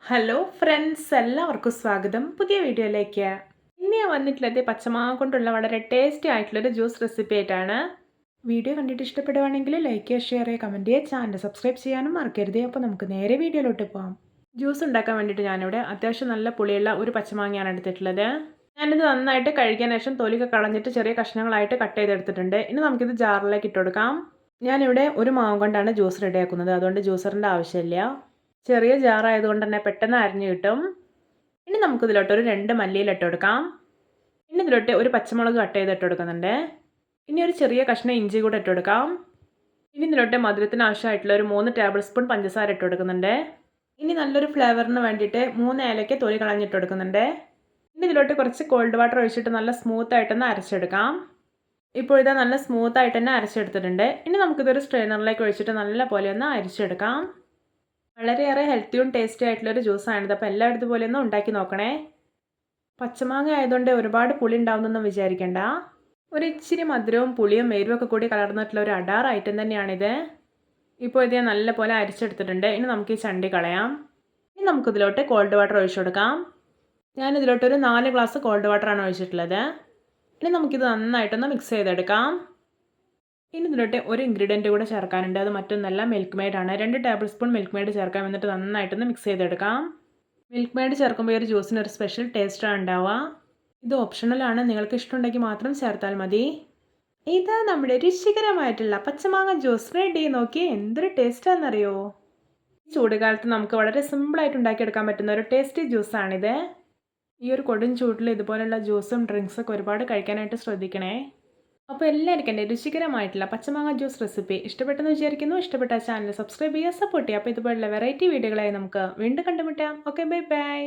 Hello friends, എല്ലാവർക്കും സ്വാഗതം പുതിയ വീഡിയോയിലേക്ക്. ഇന്ന് ഞാൻ വന്നിട്ടുള്ളത് പച്ചമാങ്ങ കൊണ്ടുള്ള വളരെ ടേസ്റ്റി ആയിട്ടുള്ളൊരു ജ്യൂസ് റെസിപ്പി ആയിട്ടാണ്. വീഡിയോ കണ്ടിട്ട് ഇഷ്ടപ്പെടുവാണെങ്കിൽ ലൈക്ക് ചെയ്യുക, ഷെയർ ചെയ്യുക, കമൻറ്റ് ചെയ്യുക, ചാനൽ സബ്സ്ക്രൈബ് ചെയ്യാനും മറക്കരുത്. അപ്പോൾ നമുക്ക് നേരെ വീഡിയോയിലോട്ട് പോകാം. ജ്യൂസ് ഉണ്ടാക്കാൻ വേണ്ടിയിട്ട് ഞാനിവിടെ അത്യാവശ്യം നല്ല പുളിയുള്ള ഒരു പച്ചമാങ്ങയാണ് എടുത്തിട്ടുള്ളത്. ഞാനിത് നന്നായിട്ട് കഴുകിയതിന് ശേഷം തൊലിയൊക്കെ കളഞ്ഞിട്ട് ചെറിയ കഷ്ണങ്ങളായിട്ട് കട്ട് ചെയ്തെടുത്തിട്ടുണ്ട്. ഇനി നമുക്കിത് ജാറിലേക്ക് ഇട്ട് കൊടുക്കാം. ഞാനിവിടെ ഒരു മാവ് കൊണ്ടാണ് ജ്യൂസ് റെഡിയാക്കുന്നത്, അതുകൊണ്ട് ജ്യൂസറിൻ്റെ ആവശ്യമില്ല. ചെറിയ ജാറായതുകൊണ്ട് തന്നെ പെട്ടെന്ന് അരിഞ്ഞു കിട്ടും. ഇനി നമുക്കിതിലോട്ട് ഒരു 2 മല്ലിയില ഇട്ട് കൊടുക്കാം. ഇനി ഇതിലോട്ട് ഒരു പച്ചമുളക് കട്ട് ചെയ്ത് ഇട്ട് കൊടുക്കുന്നുണ്ട്. ഇനി ഒരു ചെറിയ കഷ്ണം ഇഞ്ചി കൂടെ ഇട്ട് കൊടുക്കാം. ഇനി ഇതിലോട്ട് മധുരത്തിന് ആവശ്യമായിട്ടുള്ള ഒരു 3 ടേബിൾ സ്പൂൺ പഞ്ചസാര ഇട്ട് കൊടുക്കുന്നുണ്ട്. ഇനി നല്ലൊരു ഫ്ലേവറിന് വേണ്ടിയിട്ട് 3 ഏലയ്ക്ക തൊലി കളഞ്ഞിട്ട് കൊടുക്കുന്നുണ്ട്. ഇനി ഇതിലോട്ട് കുറച്ച് കോൾഡ് വാട്ടർ ഒഴിച്ചിട്ട് നല്ല സ്മൂത്തായിട്ടൊന്ന് അരച്ചെടുക്കാം. ഇപ്പോൾ ഇതാ നല്ല സ്മൂത്തായിട്ട് തന്നെ അരച്ചെടുത്തിട്ടുണ്ട്. ഇനി നമുക്കിതൊരു സ്ട്രെയിനറിലേക്ക് ഒഴിച്ചിട്ട് നല്ല പോലെ ഒന്ന് അരിച്ചെടുക്കാം. വളരെയേറെ ഹെൽത്തിയും ടേസ്റ്റി ആയിട്ടുള്ളൊരു ജ്യൂസാണിത്. അപ്പോൾ എല്ലാവരും ഇതുപോലെ ഒന്ന് ഉണ്ടാക്കി നോക്കണേ. പച്ചമാങ്ങ ആയതുകൊണ്ട് ഒരുപാട് പുളി ഉണ്ടാവുന്നൊന്നും വിചാരിക്കേണ്ട. ഒരു ഇച്ചിരി മധുരവും പുളിയും എരിവൊക്കെ കൂടി കലർന്നിട്ടുള്ള ഒരു അടാർ ഐറ്റം തന്നെയാണിത്. ഇപ്പോൾ ഇത് നല്ല പോലെ അരിച്ചെടുത്തിട്ടുണ്ട്. ഇനി നമുക്ക് ഈ ചണ്ടി കളയാം. ഇനി നമുക്കിതിലോട്ട് കോൾഡ് വാട്ടർ ഒഴിച്ചു കൊടുക്കാം. ഞാനിതിലോട്ടൊരു 4 ഗ്ലാസ് കോൾഡ് വാട്ടറാണ് ഒഴിച്ചിട്ടുള്ളത്. ഇനി നമുക്കിത് നന്നായിട്ടൊന്ന് മിക്സ് ചെയ്തെടുക്കാം. ഇനി ഇതിലോട്ട് ഒരു ഇൻഗ്രീഡിയൻറ്റ് കൂടെ ചേർക്കാനുണ്ട്. അത് മറ്റൊന്നല്ല, മിൽക്ക് മെയ്ഡാണ്. 2 ടേബിൾ സ്പൂൺ മിൽക്ക് മെയ്ഡ് ചേർക്കാം. എന്നിട്ട് നന്നായിട്ടൊന്ന് മിക്സ് ചെയ്തെടുക്കാം. മിൽക്ക് മെയ്ഡ് ചേർക്കുമ്പോൾ ഒരു ജ്യൂസിന് ഒരു സ്പെഷ്യൽ ടേസ്റ്റാണ് ഉണ്ടാവുക. ഇത് ഓപ്ഷണലാണ്, നിങ്ങൾക്ക് ഇഷ്ടമുണ്ടെങ്കിൽ മാത്രം ചേർത്താൽ മതി. ഇതാ നമ്മുടെ രുചികരമായിട്ടുള്ള പച്ചമാങ്ങ ജ്യൂസ് റെഡി. നോക്കി എന്തൊരു ടേസ്റ്റാണെന്നറിയോ. ഈ ചൂടുകാലത്ത് നമുക്ക് വളരെ സിമ്പിളായിട്ട് ഉണ്ടാക്കിയെടുക്കാൻ പറ്റുന്ന ഒരു ടേസ്റ്റി ജ്യൂസാണിത്. ഈ ഒരു കൊടും ചൂട്ടിൽ ഇതുപോലുള്ള ജ്യൂസും ഡ്രിങ്ക്സൊക്കെ ഒരുപാട് കഴിക്കാനായിട്ട് ശ്രദ്ധിക്കണേ. അപ്പോൾ എല്ലാവർക്കും എൻ്റെ രുചികരമായിട്ടുള്ള പച്ചമാങ്ങ ജ്യൂസ് റെസിപ്പി ഇഷ്ടപ്പെട്ടെന്ന് വിചാരിക്കുന്നു. ഇഷ്ടപ്പെട്ട ചാനൽ സബ്സ്ക്രൈബ് ചെയ്യുക, സപ്പോർട്ട് ചെയ്യുക. അപ്പോൾ ഇതുപോലുള്ള വെറൈറ്റി വീഡിയോകളായി നമുക്ക് വീണ്ടും കണ്ടുമുട്ടാം. Okay, bye bye.